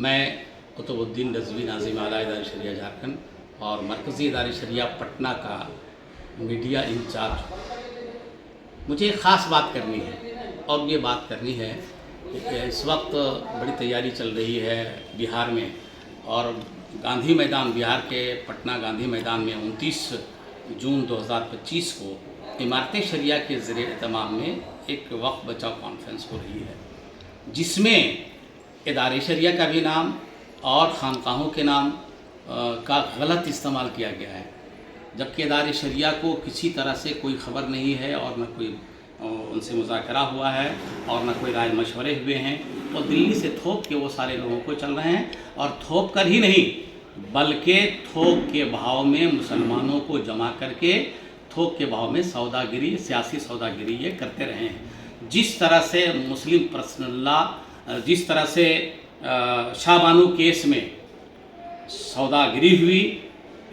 मैं कुतुबुद्दीन रज़वी नाज़िम आला इदारे शरिया झारखंड और मरकज़ी इदारे शरिया पटना का मीडिया इंचार्ज। मुझे एक ख़ास बात करनी है और ये बात करनी है कि इस वक्त बड़ी तैयारी चल रही है बिहार में और गांधी मैदान, बिहार के पटना गांधी मैदान में 29 जून 2025 को इमारत शरिया के ज़रिए एहतमाम में एक वक्फ बचाओ कॉन्फ्रेंस हो रही है, जिसमें इदारे शरिया का भी नाम और खानकाहों के नाम का गलत इस्तेमाल किया गया है, जबकि इदारे शरिया को किसी तरह से कोई ख़बर नहीं है और न कोई उनसे मुज़ाकरा हुआ है और न कोई राय मशवरे हुए हैं। और दिल्ली से थोक के वो सारे लोगों को चल रहे हैं और थोक कर ही नहीं बल्कि थोक के भाव में मुसलमानों को जमा करके थोक के भाव में सौदागिरी, सियासी सौदागिरी ये करते रहे हैं। जिस तरह से मुस्लिम पर्सनल लॉ, जिस तरह से शाहबानू केस में सौदागिरी हुई,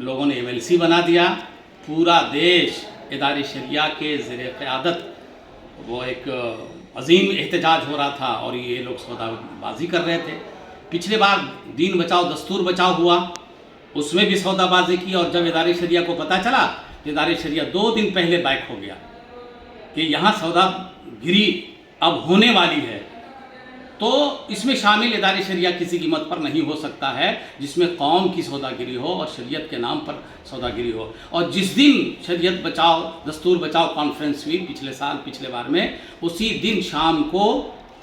लोगों ने MLC बना दिया, पूरा देश इदारे शरिया के ज़रिए क़यादत वो एक अजीम एहतजाज हो रहा था और ये लोग सौदाबाजी कर रहे थे। पिछले बार दीन बचाओ दस्तूर बचाओ हुआ, उसमें भी सौदाबाजी की और जब इदारे शरिया को पता चला तो इदारे शरिया 2 दिन पहले बैक हो गया कि यहाँ सौदागिरी अब होने वाली है, तो इसमें शामिल इदारे शरिया किसी कीमत पर नहीं हो सकता है जिसमें कौम की सौदागिरी हो और शरीयत के नाम पर सौदागिरी हो। और जिस दिन शरीयत बचाओ दस्तूर बचाओ कॉन्फ्रेंस हुई पिछले बार में, उसी दिन शाम को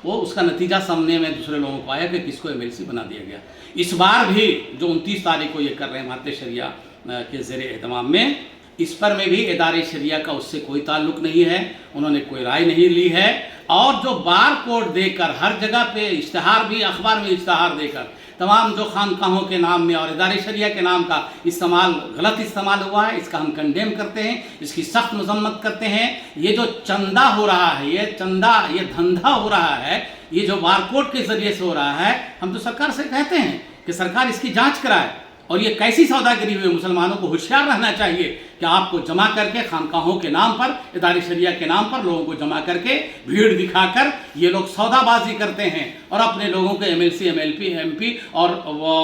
वो उसका नतीजा सामने में दूसरे लोगों को आया कि किसको MLC बना दिया गया। इस बार भी जो 29 तारीख को ये कर रहे हैं इमारत शरिया के ज़रिए एहतमाम में, इस पर में भी इदारे शरिया का उससे कोई ताल्लुक़ नहीं है, उन्होंने कोई राय नहीं ली है। और जो बार कोड देकर हर जगह पे इश्तहार भी, अखबार में इश्तहार देकर तमाम जो खानकाहों के नाम में और इदारे शरिया के नाम का गलत इस्तेमाल हुआ है, इसका हम कंडेम करते हैं, इसकी सख्त मजम्मत करते हैं। ये जो चंदा हो रहा है, ये धंधा हो रहा है, ये जो बारकोड के ज़रिए से हो रहा है, हम तो सरकार से कहते हैं कि सरकार इसकी जाँच कराए और ये कैसी सौदागिरी हुई। मुसलमानों को होशियार रहना चाहिए कि आपको जमा करके खानकाहों के नाम पर, इदारे शरिया के नाम पर लोगों को जमा करके भीड़ दिखाकर ये लोग सौदाबाजी करते हैं और अपने लोगों को MLC, MLP, MP और वो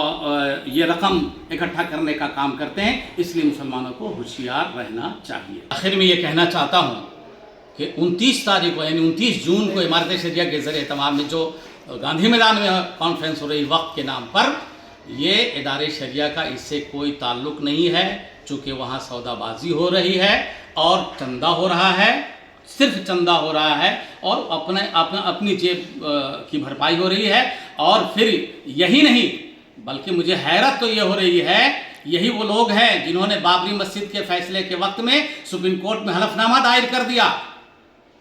ये रकम इकट्ठा करने का काम करते हैं। इसलिए मुसलमानों को होशियार रहना चाहिए। आखिर में ये कहना चाहता हूँ कि 29 तारीख को यानी 29 जून को इमारत शरिया के ज़रिए तमाम में जो गांधी मैदान में कॉन्फ्रेंस हो रही वक्त के नाम पर, ये इदारे शरिया का इससे कोई ताल्लुक़ नहीं है, चूँकि वहाँ सौदाबाजी हो रही है और चंदा हो रहा है, सिर्फ चंदा हो रहा है और अपनी जेब की भरपाई हो रही है। और फिर यही नहीं बल्कि मुझे हैरत तो ये हो रही है, यही वो लोग हैं जिन्होंने बाबरी मस्जिद के फैसले के वक्त में सुप्रीम कोर्ट में हलफनामा दायर कर दिया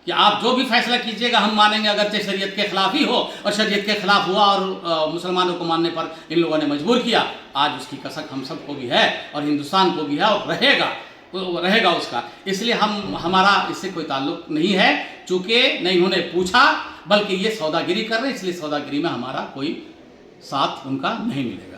कि आप जो भी फैसला कीजिएगा हम मानेंगे, अगरचे शरीयत के खिलाफ ही हो, और शरीयत के खिलाफ हुआ और मुसलमानों को मानने पर इन लोगों ने मजबूर किया। आज उसकी कसक हम सबको भी है और हिंदुस्तान को भी है और रहेगा उसका। इसलिए हमारा इससे कोई ताल्लुक़ नहीं है, चूँकि न इन्होंने पूछा बल्कि ये सौदागिरी कर रहे हैं, इसलिए सौदागिरी में हमारा कोई साथ उनका नहीं मिलेगा।